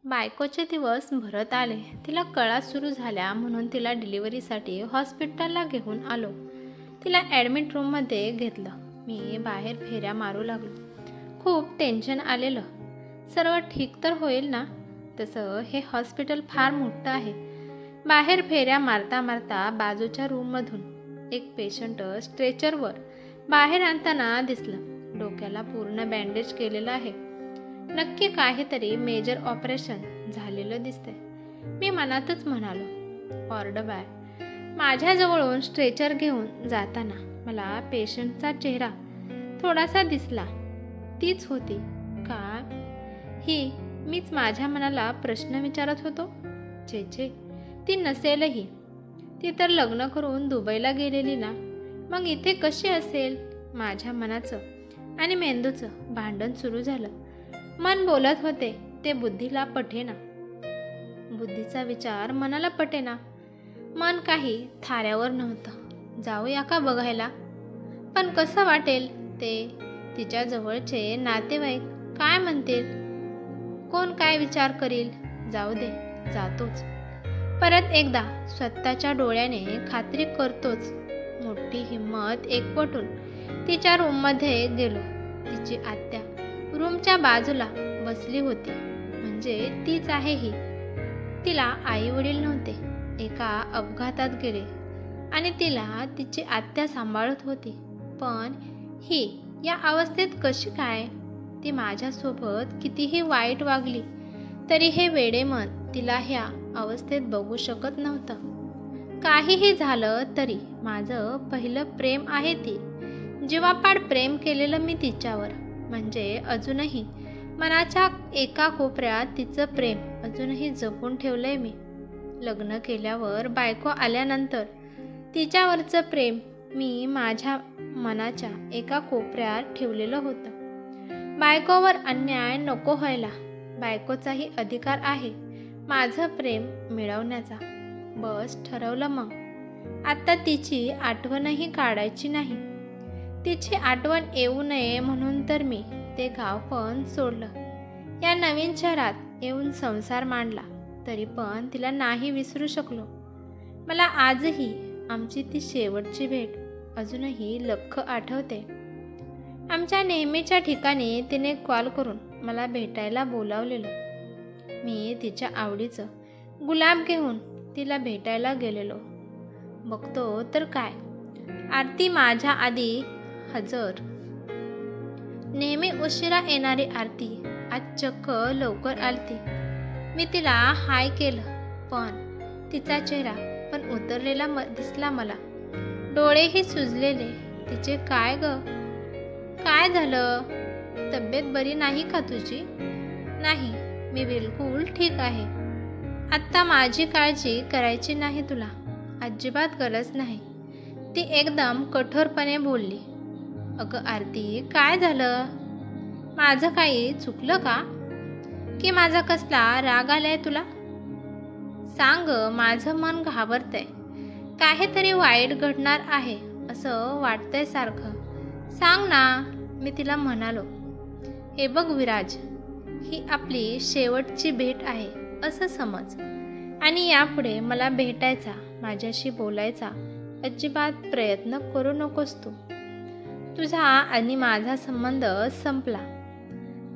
बायकोचे दिवस भरत आले. तिला कळा सुरू झाल्या म्हणून तिला डिलिव्हरीसाठी हॉस्पिटलला घेऊन आलो. तिला ॲडमिट रूममध्ये घेतलं. मी बाहेर फेऱ्या मारू लागलो. खूप टेन्शन आलेलं. सर्व ठीक तर होईल ना? तसं हे हॉस्पिटल फार मोठं आहे. बाहेर फेऱ्या मारता मारता बाजूच्या रूममधून एक पेशंट स्ट्रेचरवर बाहेर आणताना दिसलं. डोक्याला पूर्ण बँडेज केलेलं आहे. नक्की काहीतरी मेजर ऑपरेशन झालेलं दिसतंय. मी मनातच म्हणालो, ऑर्डर बाय. माझ्याजवळून स्ट्रेचर घेऊन जाताना मला पेशंटचा चेहरा थोडासा दिसला. तीच होती का ही? मीच माझ्या मनाला प्रश्न विचारत होतो. छे, ती नसेलही. ती तर लग्न करून दुबईला गेलेली ना, मग इथे कशी असेल? माझ्या मनाचं आणि मेंदूचं भांडण सुरू झालं. मन बोलत होते ते बुद्धीला पटेना. बुद्धीचा विचार मनाला पटेना. मन काही थाऱ्यावर नव्हतं. जाऊया का बघायला? पण कसं वाटेल ते? तिच्या जवळचे नातेवाईक काय म्हणतील? कोण काय विचार करील? जाऊ दे, जातोच. परत एकदा स्वतःच्या डोळ्याने खात्री करतोच. मोठी हिंमत एकवटून तिच्या रूममध्ये गेलो. तिची आत्या रूमच्या बाजूला बसली होती. म्हणजे तीच आहे ही. तिला आई वडील नव्हते. एका अपघातात गेले आणि तिला तिची आत्या सांभाळत होती. पण ही या अवस्थेत कशी काय? ती माझ्यासोबत कितीही वाईट वागली तरी हे वेडेमन तिला ह्या अवस्थेत बघू शकत नव्हतं. काहीही झालं तरी माझं पहिलं प्रेम आहे ती. जीवापाड प्रेम केलेलं मी तिच्यावर. म्हणजे अजूनही मनाच्या एका कोपऱ्यात तिचं प्रेम अजूनही जपून ठेवलंय मी. लग्न केल्यावर बायको आल्यानंतर तिच्यावरचं प्रेम मी माझ्या मनाच्या एका कोपऱ्यात ठेवलेलं होतं. बायकोवर अन्याय नको व्हायला. बायकोचाही अधिकार आहे माझं प्रेम मिळवण्याचा. बस ठरवलं मग. आता तिची आठवणही काढायची नाही. तिची आठवण येऊ नये म्हणून तर मी ते गाव पण सोडलं. या नवीन शहरात येऊन संसार मांडला. तरी पण तिला नाही विसरू शकलो. मला आजही आमची ती शेवटची भेट अजूनही लख्ख आठवते. आमच्या नेहमीच्या ठिकाणी तिने कॉल करून मला भेटायला बोलावलेलं. मी तिच्या आवडीचं गुलाब घेऊन तिला भेटायला गेलेलो. बघतो तर काय, आरती माझ्या आधी हजर. नेहमी उशिरा येणारी आरती आज चक्क लवकर आलती. मी तिला हाय केलं पण तिचा चेहरा पण उतरलेला दिसला मला. डोळेही सुजलेले तिचे. काय ग, काय झालं? तब्येत बरी नाही का तुझी? नाही, मी बिलकुल ठीक आहे. आत्ता माझी काळजी करायची नाही तुला. अजिबात गरज नाही, ती एकदम कठोरपणे बोलली. अगं आरती, काय झालं? माझं काही चुकलं का? की माझा कसला राग आलाय तुला? सांग, माझं मन घाबरतंय. काहीतरी वाईट घडणार आहे असं वाटतंय सारखं. सांग ना, मी तिला म्हणालो. हे बघ विराज, ही आपली शेवटची भेट आहे असं समज. आणि यापुढे मला भेटायचा, माझ्याशी बोलायचा अजिबात प्रयत्न करू नकोस तू. तुझा आणि माझा संबंध संपला.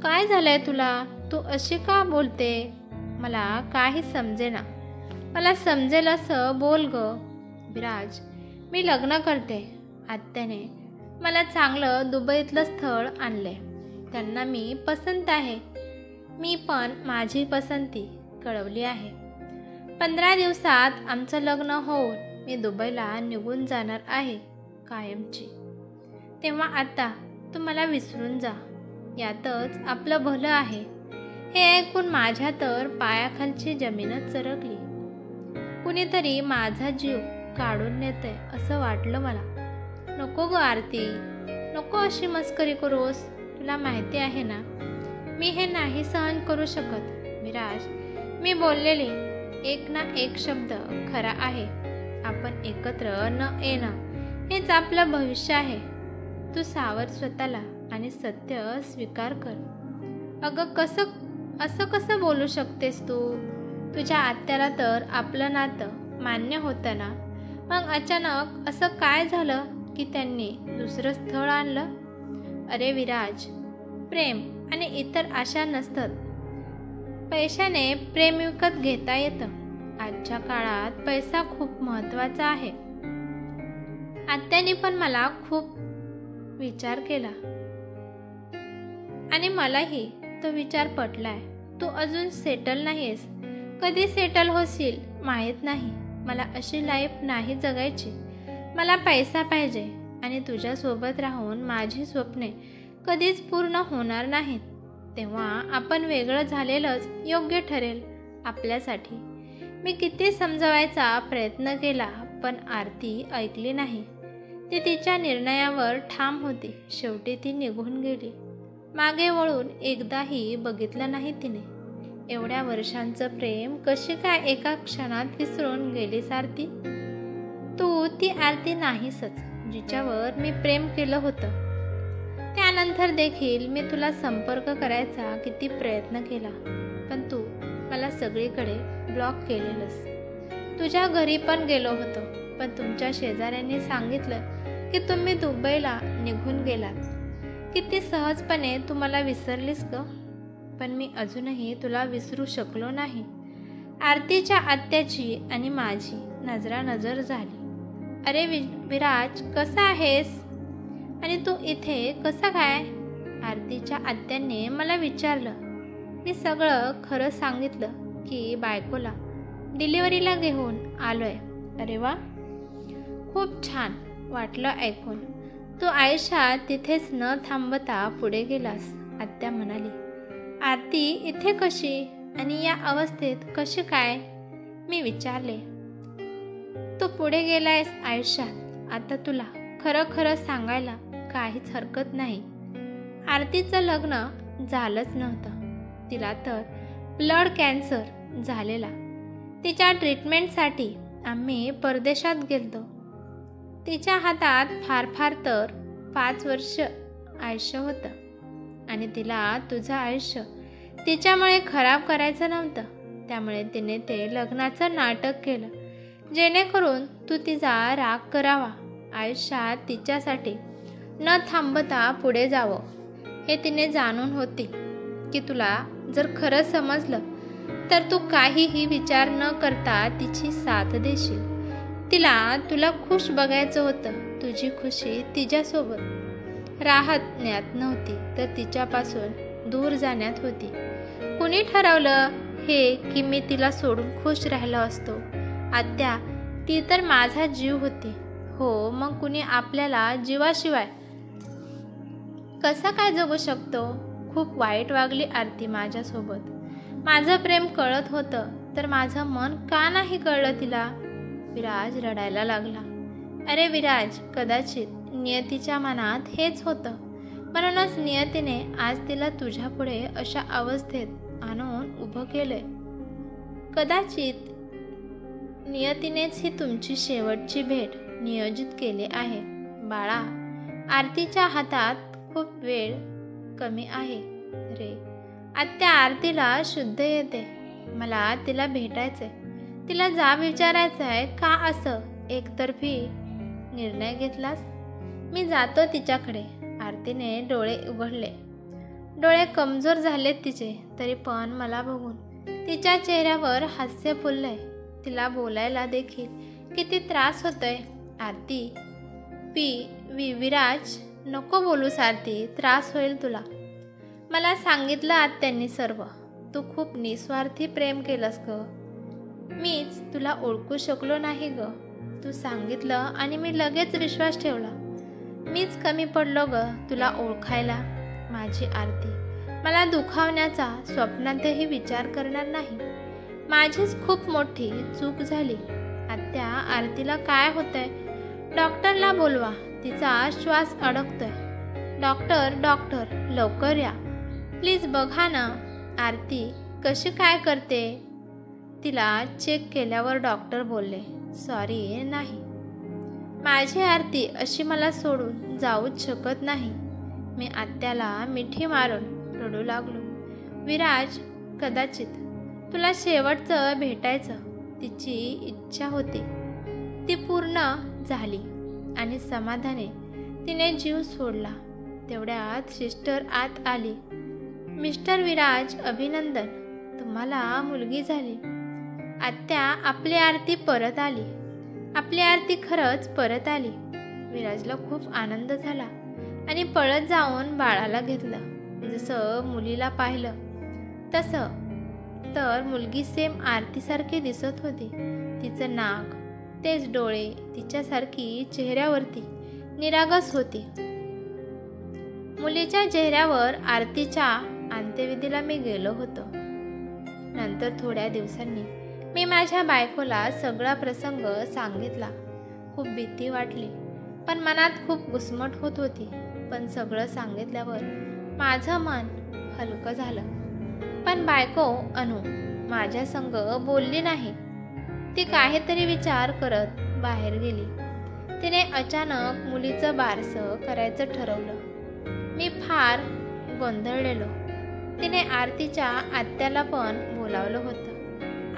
काय झालंय तुला? तू अशी का बोलते? मला काही समजेना. मला समजेल असं बोल ग. विराज, मी लग्न करते. आत्याने मला चांगलं दुबईतलं स्थळ आणलंय. त्यांना मी पसंत आहे. मी पण माझी पसंती कळवली आहे. 15 दिवसात आमचं लग्न होऊन मी दुबईला निघून जाणार आहे कायमची. तेव्हा आता तू मला विसरून जा. यातच आपलं भलं आहे. हे ऐकून माझ्या तर पायाखालची जमीनच सरकली. कुणीतरी माझा जीव काढून नेतंय असं वाटलं मला. नको ग आरती, नको अशी मस्करी करूस. तुला माहिती आहे ना, मी हे नाही सहन करू शकत. विराज, मी बोललेले एक ना एक शब्द खरा आहे. आपण एकत्र न येणं हेच आपलं भविष्य आहे. तू सावर स्वतःला आणि सत्य स्वीकार कर. अगं कसं असं कसं बोलू शकतेस तू? तुझ्या आत्याला तर आपलं नातं मान्य होतं ना, मग अचानक असं काय झालं की त्यांनी दुसरं स्थळ आणलं? अरे विराज, प्रेम आणि इतर आशा नसतात. पैशाने प्रेम विकत घेता येतं. आजच्या काळात पैसा खूप महत्त्वाचा आहे. आत्याने पण मला खूप विचार केला आणि मलाही तो विचार पटलाय. तू अजून सेटल नाहीस. कधी सेटल होशील माहीत नाही. मला अशी लाईफ नाही जगायची. मला पैसा पाहिजे आणि तुझ्यासोबत राहून माझी स्वप्ने कधीच पूर्ण होणार नाहीत. तेव्हा आपण वेगळं झालेलंच योग्य ठरेल आपल्यासाठी. मी किती समजवायचा प्रयत्न केला पण आरती ऐकली नाही. ती तिच्या निर्णयावर ठाम होती. शेवटी ती निघून गेली. मागे वळून एकदाही बघितलं नाही तिने. एवढ्या वर्षांचं प्रेम कशी काय एका क्षणात विसरून गेलीस आरती? तू ती आरती नाहीसच जिच्यावर मी प्रेम केलं होतं. त्यानंतर देखील मी तुला संपर्क करायचा किती प्रयत्न केला, पण तू मला सगळीकडे ब्लॉक केलेलंस. तुझ्या घरी पण गेलो होतो, पण तुमच्या शेजाऱ्यांनी सांगितलं की तुम्ही दुबईला निघून गेलात. किती सहजपणे तू मला विसरलीस ग. पण मी अजूनही तुला विसरू शकलो नाही. आरतीच्या आत्याची आणि माझी नजरानजर झाली. अरे विराज, कसा आहेस? आणि तू इथे कसा काय? आरतीच्या आत्याने मला विचारलं. मी सगळं खरं सांगितलं की बायकोला डिलिव्हरीला घेऊन आलोय. अरे वा, खूप छान वाटलं ऐकून. तू आयुष्यात तिथेच न थांबता पुढे गेलास. आत्या म्हणाली. आरती इथे कशी आणि या अवस्थेत कशी काय? मी विचारले. तू पुढे गेलायस आयुष्यात. आता तुला खरं खरं सांगायला काहीच हरकत नाही. आरतीचं लग्न झालंच नव्हतं. तिला तर ब्लड कॅन्सर झालेला. तिच्या ट्रीटमेंटसाठी आम्ही परदेशात गेलतो. तिच्या हातात फार फार तर 5 वर्ष आयुष्य होतं आणि तिला तुझं आयुष्य तिच्यामुळे खराब करायचं नव्हतं. त्यामुळे तिने ते लग्नाचं नाटक केलं जेणेकरून तू तिचा राग करावा. आयुष्यात तिच्यासाठी न थांबता पुढे जावं हे तिने जाणून होती की तुला जर खरं समजलं तर तू काहीही विचार न करता तिची साथ देशील. तिला तुला खुश बघायचं होतं. तुझी खुशी तिच्यासोबत राहण्यात नव्हती तर तिच्यापासून दूर जाण्यात होती. कुणी ठरवलं हे की मी तिला सोडून खुश राहिलो असतो? आत्या, ती तर माझा जीव होती. हो, मग कुणी आपल्याला जीवाशिवाय कसं काय जगू शकतो? खूप वाईट वागली आरती माझ्यासोबत. माझं प्रेम कळत होतं तर माझं मन का नाही कळलं तिला? विराज रडायला लागला. अरे विराज, कदाचित नियतीच्या मनात हेच होतं. म्हणूनच नियतीने आज तिला तुझ्यापुढे अशा अवस्थेत आणून उभं केलंय. कदाचित नियतीनेच ही तुमची शेवटची भेट नियोजित केली आहे. बाळा, आरतीच्या हातात खूप वेळ कमी आहे रे. आत्या आरतीला शुद्ध येते. मला तिला भेटायचंय. तिला जाब विचारायचं आहे. का असं एकतर्फी निर्णय घेतलास? मी जातो तिच्याकडे. आरतीने डोळे उघडले. डोळे कमजोर झालेत तिचे, तरी पण मला बघून तिच्या चेहऱ्यावर हास्य फुललंय. तिला बोलायला देखील किती त्रास होतोय. आरती, विराज, नको बोलूस आरती, त्रास होईल तुला. मला सांगितलं आत्यांनी सर्व. तू खूप निस्वार्थी प्रेम केलंस ग. मीच तुला ओळखू शकलो नाही ग. तू सांगितलं आणि मी लगेच विश्वास ठेवला. मीच कमी पडलो ग तुला ओळखायला. माझी आरती, मला दुखावण्याचा स्वप्नातही विचार करणार नाही. माझीच खूप मोठी चूक झाली. आत्या, आरतीला काय होतंय? डॉक्टरला बोलवा. तिचा श्वास अडकतोय. डॉक्टर, लवकर या प्लीज. बघा ना आरती कशी काय करते. तिला चेक केल्यावर डॉक्टर बोलले, सॉरी, नाही. माझी आरती अशी मला सोडून जाऊच शकत नाही. मी आत्याला मिठी मारून रडू लागलो. विराज, कदाचित तुला शेवटचं भेटायचं तिची इच्छा होती ती पूर्ण झाली आणि समाधाने तिने जीव सोडला. तेवढ्यात सिस्टर आत आली. मिस्टर विराज, अभिनंदन, तुम्हाला मुलगी झाली. आत्या, आपली आरती परत आली. आपली आरती खरंच परत आली. विराजला खूप आनंद झाला आणि पळत जाऊन बाळाला घेतलं. जसं मुलीला पाहिलं तसं तर मुलगी सेम आरतीसारखी दिसत होती. तिचं नाक, तेच डोळे, तिच्यासारखी चेहऱ्यावरती निरागस होती. मुलीच्या चेहऱ्यावर आरतीच्या अंत्यविधीला मी गेलो होतो. नंतर थोड्या दिवसांनी मी माझ्या बायकोला सगळा प्रसंग सांगितला. खूप भीती वाटली पण मनात खूप घुसमट होत होती. पण सगळं सांगितल्यावर माझं मन हलकं झालं. पण बायको अनु माझ्या संग बोलली नाही. ती काहीतरी विचार करत बाहेर गेली. तिने अचानक मुलीचं बारसं करायचं ठरवलं. मी फार गोंधळलेलो. तिने आरतीच्या आत्याला पण बोलावलं होतं.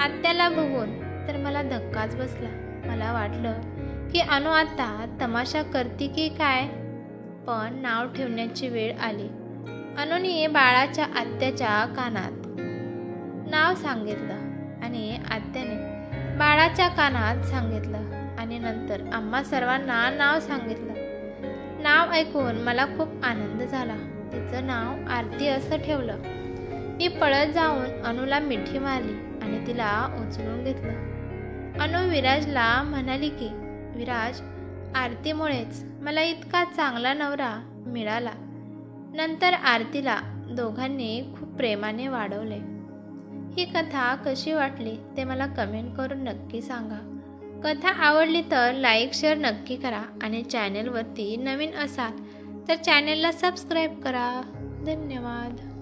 आत्याला बघून तर मला धक्काच बसला. मला वाटलं की अनु आता तमाशा करते की काय. पण नाव ठेवण्याची वेळ आली. अनुने बाळाच्या आत्याच्या कानात नाव सांगितलं आणि आत्याने बाळाच्या कानात सांगितलं आणि नंतर आम्हा सर्वांना नाव सांगितलं. नाव ऐकून मला खूप आनंद झाला. तिचं नाव आरती असं ठेवलं. मी पळत जाऊन अनुला मिठी मारली आणि तिला उचलून घेतलं. अनु विराजला म्हणाली की विराज, आरतीमुळेच मला इतका चांगला नवरा मिळाला. नंतर आरतीला दोघांनी खूप प्रेमाने वाढवले. ही कथा कशी वाटली ते मला कमेंट करून नक्की सांगा. कथा आवडली तर लाईक शेअर नक्की करा आणि चॅनलवरती नवीन असाल तर चॅनलला सबस्क्राईब करा. धन्यवाद.